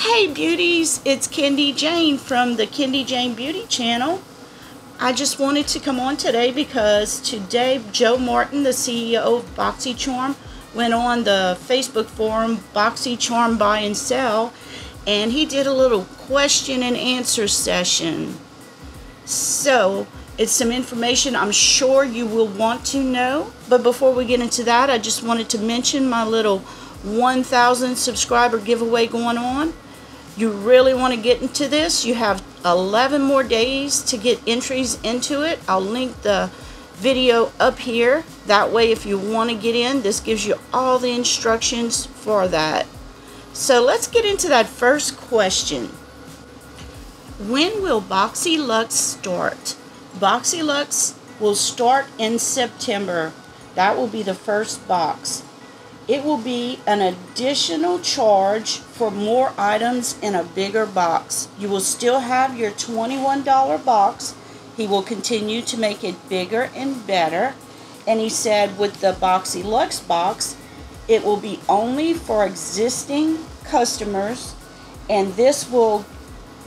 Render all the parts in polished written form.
Hey beauties, it's Kendy Jane from the Kendy Jane Beauty channel. I just wanted to come on today because today Joe Martin, the CEO of Boxycharm, went on the Facebook forum Boxycharm Buy and Sell, and he did a little question and answer session. So it's some information I'm sure you will want to know, but before we get into that, I just wanted to mention my little 1,000 subscriber giveaway going on. You really want to get into this. You have 11 more days to get entries into it. I'll link the video up here. That way, if you want to get in, this gives you all the instructions for that. So let's get into that first question. When will Boxyluxe start? Boxyluxe will start in September. That will be the first box. It will be an additional charge for more items in a bigger box. You will still have your $21 box. He will continue to make it bigger and better. And he said with the Boxyluxe box, it will be only for existing customers. And this will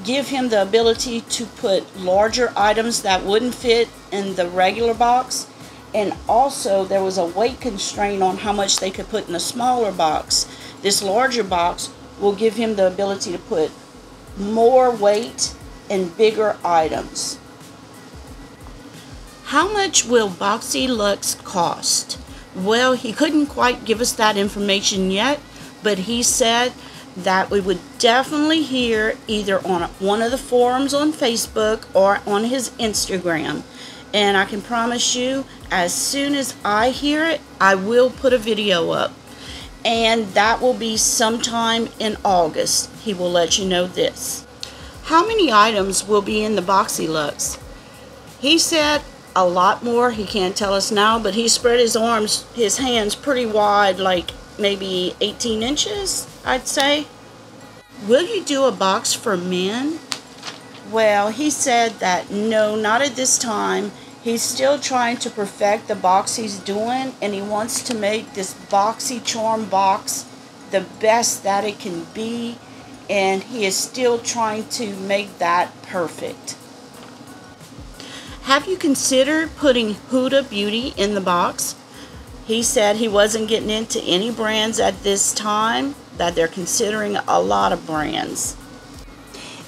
give him the ability to put larger items that wouldn't fit in the regular box. And also there was a weight constraint on how much they could put in a smaller box. This larger box will give him the ability to put more weight and bigger items. How much will Boxyluxe cost? Well, he couldn't quite give us that information yet, but he said that we would definitely hear either on one of the forums on Facebook or on his Instagram. And I can promise you, as soon as I hear it, I will put a video up. And that will be sometime in August. He will let you know this. How many items will be in the Boxyluxe? He said a lot more. He can't tell us now, but he spread his hands pretty wide, like maybe 18 inches, I'd say. Will you do a box for men? Well, he said that no, not at this time. He's still trying to perfect the box he's doing, and he wants to make this Boxycharm box the best that it can be, and he is still trying to make that perfect. Have you considered putting Huda Beauty in the box? He said he wasn't getting into any brands at this time, that they're considering a lot of brands.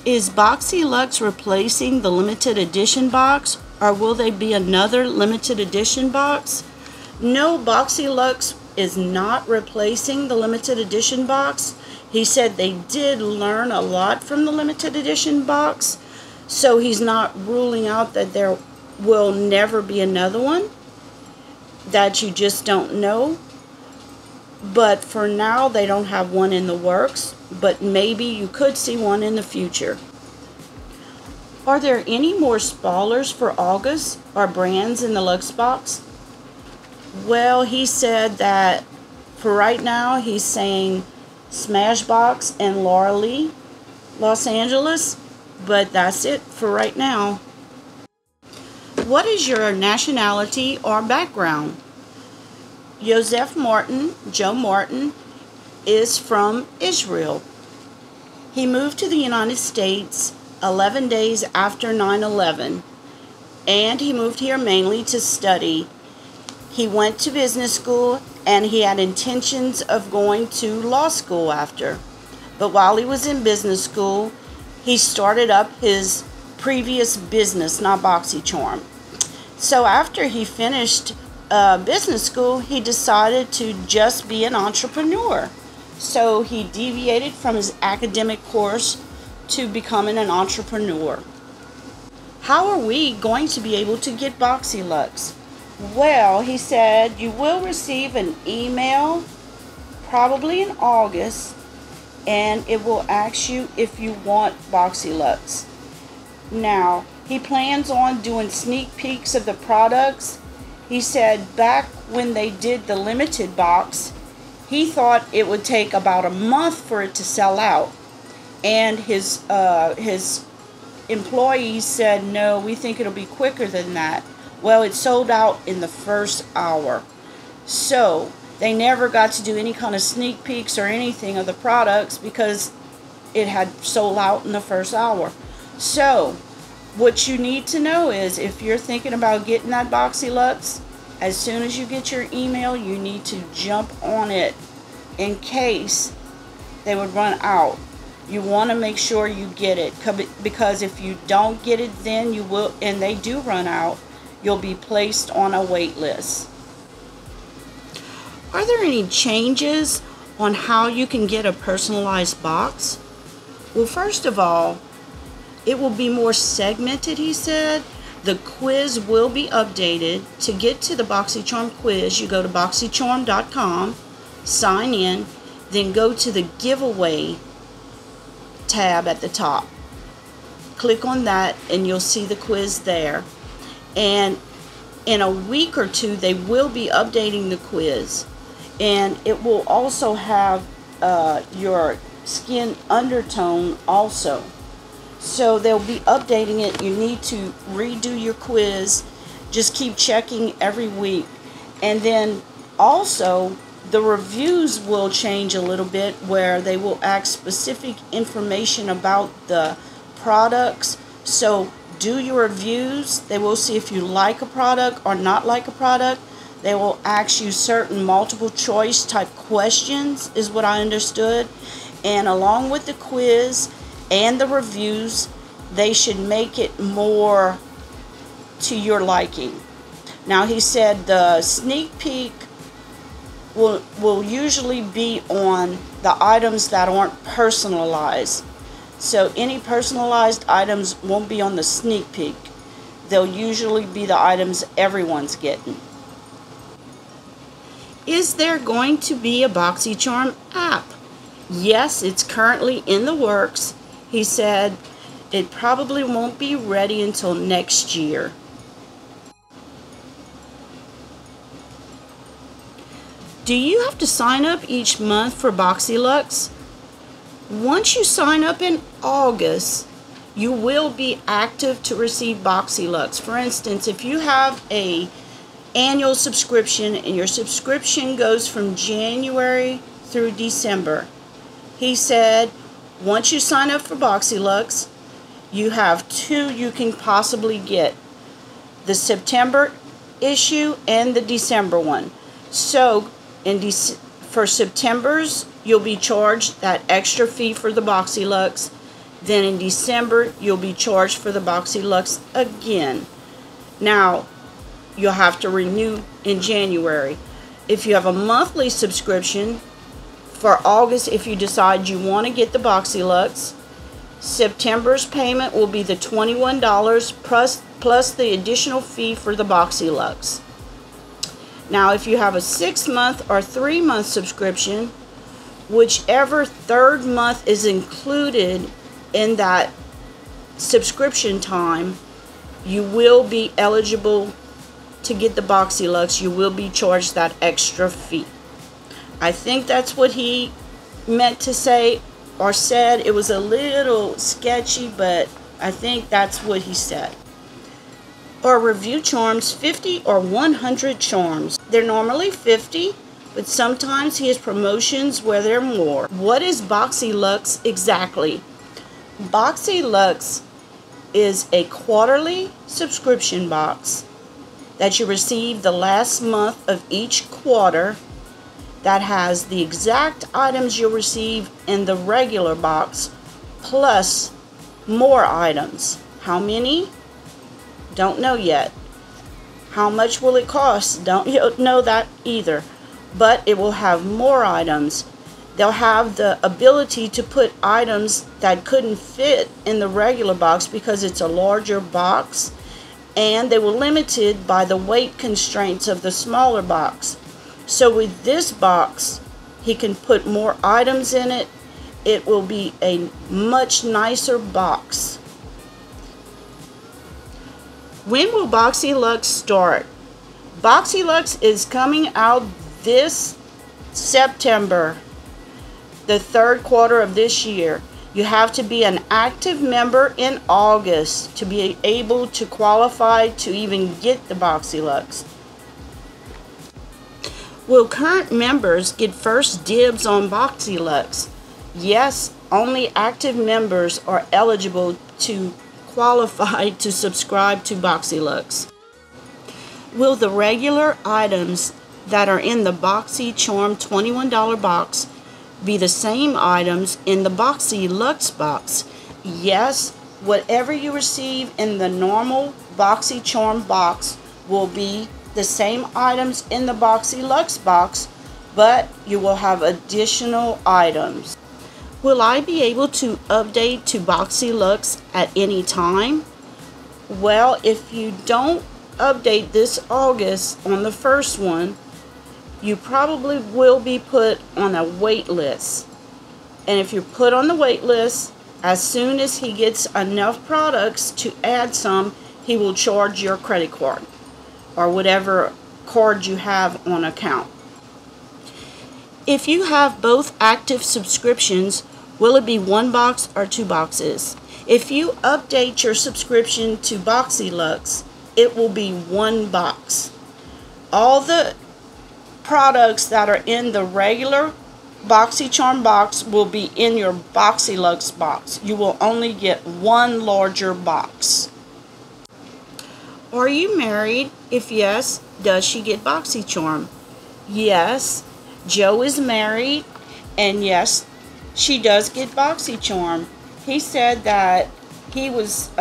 Is Boxyluxe replacing the limited edition box, or will they be another limited edition box? No, Boxyluxe is not replacing the limited edition box. He said they did learn a lot from the limited edition box, so he's not ruling out that there will never be another one, that you just don't know. But for now, they don't have one in the works, but maybe you could see one in the future. Are there any more spoilers for August or brands in the Luxe box? Well, he said that for right now, he's saying Smashbox and Laura Lee, Los Angeles, but that's it for right now. What is your nationality or background? Joseph Martin, Joe Martin, is from Israel. He moved to the United States 11 days after 9/11, and he moved here mainly to study. He went to business school, and he had intentions of going to law school after. But while he was in business school, he started up his previous business, not Boxycharm. So after he finished business school, he decided to just be an entrepreneur. So he deviated from his academic course to becoming an entrepreneur. How are we going to be able to get Boxyluxe? Well, he said you will receive an email probably in August, and it will ask you if you want Boxyluxe. Now, he plans on doing sneak peeks of the products. He said back when they did the limited box, he thought it would take about a month for it to sell out. And his employees said, no, we think it'll be quicker than that. Well, it sold out in the first hour. So they never got to do any kind of sneak peeks or anything of the products because it had sold out in the first hour. So what you need to know is, if you're thinking about getting that Boxyluxe, as soon as you get your email, you need to jump on it in case they would run out. You want to make sure you get it, because if you don't get it, then you will, and they do run out, you'll be placed on a wait list. Are there any changes on how you can get a personalized box? Well, first of all, it will be more segmented, he said. The quiz will be updated. To get to the Boxycharm quiz, you go to boxycharm.com, sign in, then go to the giveaway tab at the top. Click on that and you'll see the quiz there. And in a week or two, they will be updating the quiz. And it will also have your skin undertone also. So they'll be updating it. You need to redo your quiz. Just keep checking every week. And then also the reviews will change a little bit, where they will ask specific information about the products. So do your reviews. They will see if you like a product or not like a product. They will ask you certain multiple choice type questions, is what I understood. And along with the quiz and the reviews, they should make it more to your liking. Now, he said the sneak peek will usually be on the items that aren't personalized. So any personalized items won't be on the sneak peek. They'll usually be the items everyone's getting. Is there going to be a Boxycharm app? Yes, it's currently in the works. He said it probably won't be ready until next year. Do you have to sign up each month for Boxyluxe? Once you sign up in August, you will be active to receive Boxyluxe. For instance, if you have a annual subscription and your subscription goes from January through December, he said once you sign up for Boxyluxe, you have two you can possibly get: the September issue and the December one. So for September's, you'll be charged that extra fee for the Boxyluxe. Then in December, you'll be charged for the Boxyluxe again. Now, you'll have to renew in January. If you have a monthly subscription, for August, if you decide you want to get the Boxyluxe, September's payment will be the $21 plus the additional fee for the Boxyluxe. Now, if you have a 6-month or 3-month subscription, whichever third month is included in that subscription time, you will be eligible to get the Boxyluxe. You will be charged that extra fee. I think that's what he meant to say or said. It was a little sketchy, but I think that's what he said. Or review charms, 50 or 100 charms. They're normally 50, but sometimes he has promotions where they're more. What is Boxyluxe exactly? Boxyluxe is a quarterly subscription box that you receive the last month of each quarter, that has the exact items you'll receive in the regular box plus more items. How many? Don't know yet. How much will it cost? Don't know that either. But it will have more items. They'll have the ability to put items that couldn't fit in the regular box because it's a larger box, and they were limited by the weight constraints of the smaller box. So with this box, he can put more items in it. It will be a much nicer box. When will Boxyluxe start? Boxyluxe is coming out this September, the third quarter of this year. You have to be an active member in August to be able to qualify to even get the Boxyluxe. Will current members get first dibs on Boxyluxe? Yes, only active members are eligible to qualify to subscribe to Boxyluxe. Will the regular items that are in the Boxycharm $21 box be the same items in the Boxyluxe box? Yes, whatever you receive in the normal Boxycharm box will be the same items in the Boxyluxe box, but you will have additional items. Will I be able to update to Boxyluxe at any time? Well, if you don't update this August on the first one, you probably will be put on a wait list. And if you're put on the wait list, as soon as he gets enough products to add some, he will charge your credit card or whatever card you have on account. If you have both active subscriptions, will it be one box or two boxes? If you update your subscription to Boxyluxe, it will be one box. All the products that are in the regular Boxycharm box will be in your Boxyluxe box. You will only get one larger box. Are you married? If yes, does she get Boxycharm? Yes, Joe is married, and yes, she does get Boxycharm. He said that he was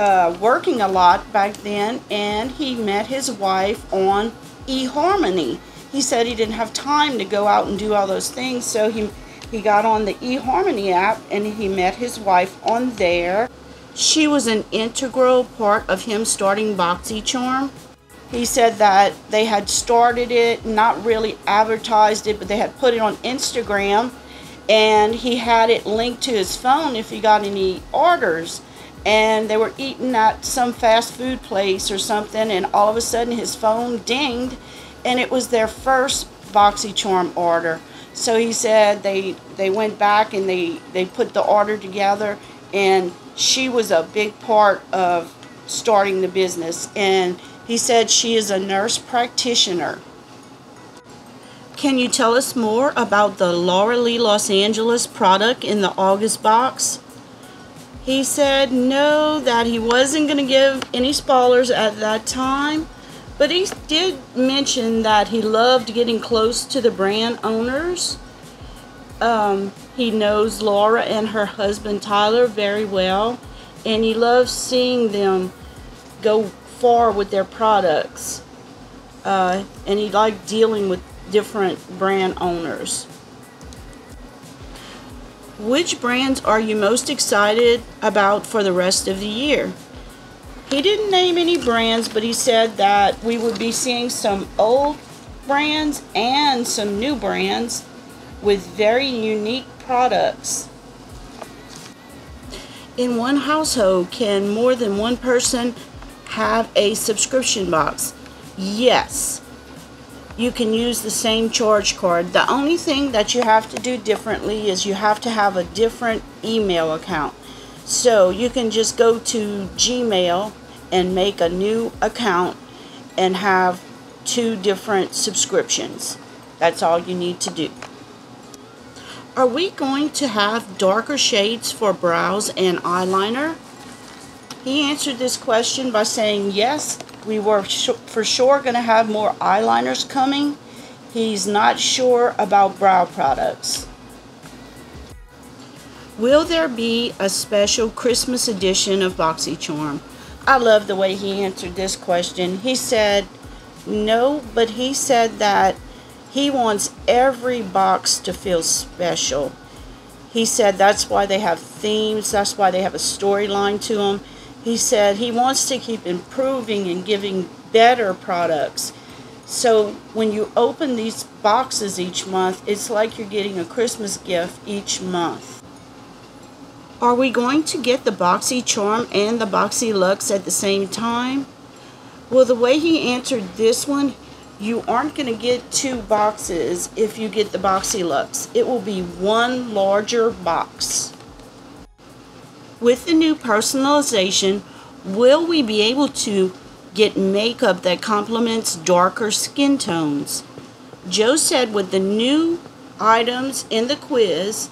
working a lot back then, and he met his wife on eHarmony. He said he didn't have time to go out and do all those things, so he got on the eHarmony app and he met his wife on there. She was an integral part of him starting Boxycharm. He said that they had started it, not really advertised it, but they had put it on Instagram, and he had it linked to his phone if he got any orders. And they were eating at some fast food place or something, and all of a sudden his phone dinged, and it was their first Boxycharm order. So he said they went back and they put the order together, and she was a big part of starting the business. And he said she is a nurse practitioner. Can you tell us more about the Laura Lee Los Angeles product in the August box? He said no, that he wasn't going to give any spoilers at that time, but he did mention that he loved getting close to the brand owners. He knows Laura and her husband Tyler very well, and he loves seeing them go far with their products. And he liked dealing with different brand owners. Which brands are you most excited about for the rest of the year? He didn't name any brands, but he said that we would be seeing some old brands and some new brands with very unique products. In one household, can more than one person have a subscription box? Yes. You can use the same charge card. The only thing that you have to do differently is you have to have a different email account. So you can just go to Gmail and make a new account and have two different subscriptions. That's all you need to do. Are we going to have darker shades for brows and eyeliner? He answered this question by saying yes, we were for sure going to have more eyeliners coming. He's not sure about brow products. Will there be a special Christmas edition of Boxycharm? I love the way he answered this question. He said no, but he said that he wants every box to feel special. He said that's why they have themes, that's why they have a storyline to them. He said he wants to keep improving and giving better products. So when you open these boxes each month, it's like you're getting a Christmas gift each month. Are we going to get the Boxycharm and the Boxyluxe at the same time? Well, the way he answered this one, you aren't going to get two boxes if you get the Boxyluxe. It will be one larger box. With the new personalization, will we be able to get makeup that complements darker skin tones? Joe said with the new items in the quiz,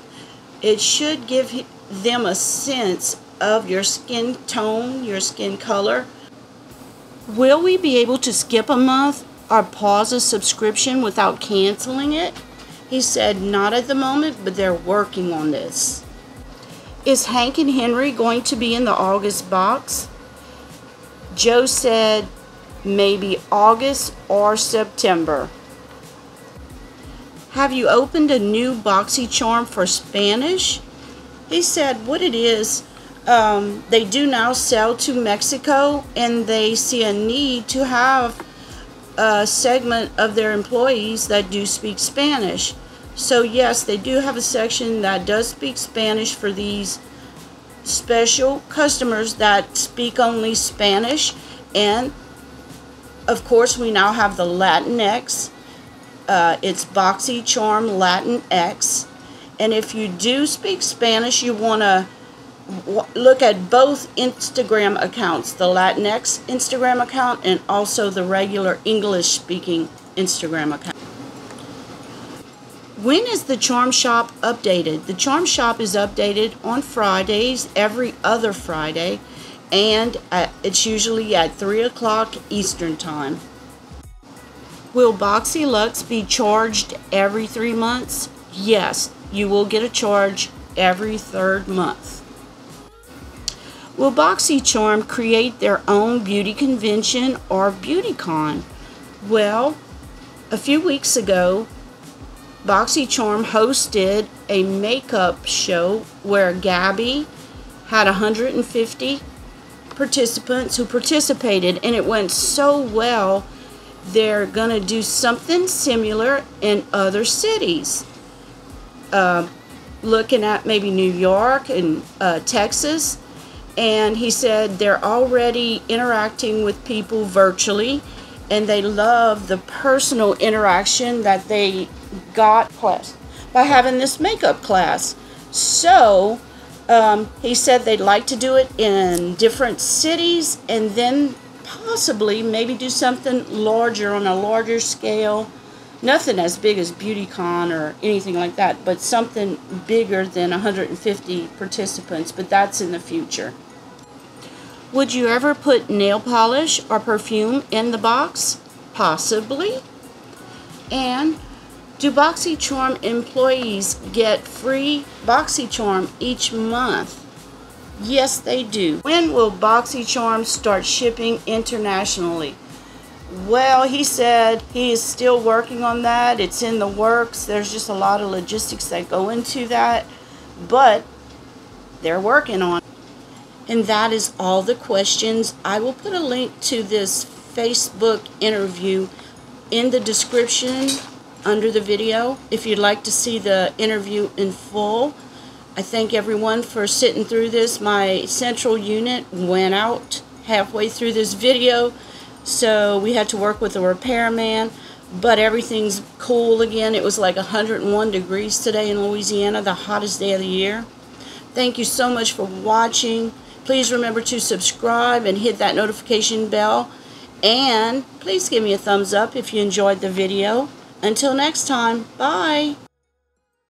it should give them a sense of your skin tone, your skin color. Will we be able to skip a month or pause a subscription without canceling it? He said not at the moment, but they're working on this. Is Hank and Henry going to be in the August box? Joe said maybe August or September. Have you opened a new Boxycharm for Spanish? He said what it is, they do now sell to Mexico, and they see a need to have a segment of their employees that do speak Spanish. So yes, they do have a section that does speak Spanish for these special customers that speak only Spanish. And of course we now have the Latinx. It's Boxycharm Latinx. And if you do speak Spanish, you want to look at both Instagram accounts, the Latinx Instagram account and also the regular English speaking Instagram account. When is the Charm Shop updated? The Charm Shop is updated on Fridays, every other Friday, and it's usually at 3 o'clock Eastern Time. Will Boxyluxe be charged every 3 months? Yes, you will get a charge every 3rd month. Will Boxycharm create their own beauty convention or Beautycon? Well, a few weeks ago, Boxycharm hosted a makeup show where Gabby had 150 participants who participated, and it went so well. They're going to do something similar in other cities. Looking at maybe New York and Texas. And he said they're already interacting with people virtually, and they love the personal interaction that they got by having this makeup class. So he said they'd like to do it in different cities, and then possibly maybe do something larger, on a larger scale. Nothing as big as Beautycon or anything like that, but something bigger than 150 participants, but that's in the future. Would you ever put nail polish or perfume in the box? Possibly. And do Boxycharm employees get free Boxycharm each month? Yes, they do. When will Boxycharm start shipping internationally? Well, he said he is still working on that. It's in the works. There's just a lot of logistics that go into that, but they're working on it. And that is all the questions. I will put a link to this Facebook interview in the description under the video if you'd like to see the interview in full. I thank everyone for sitting through this. My central unit went out halfway through this video, so we had to work with a repairman, but everything's cool again. It was like 101 degrees today in Louisiana, the hottest day of the year. Thank you so much for watching. Please remember to subscribe and hit that notification bell. And please give me a thumbs up if you enjoyed the video. Until next time, bye.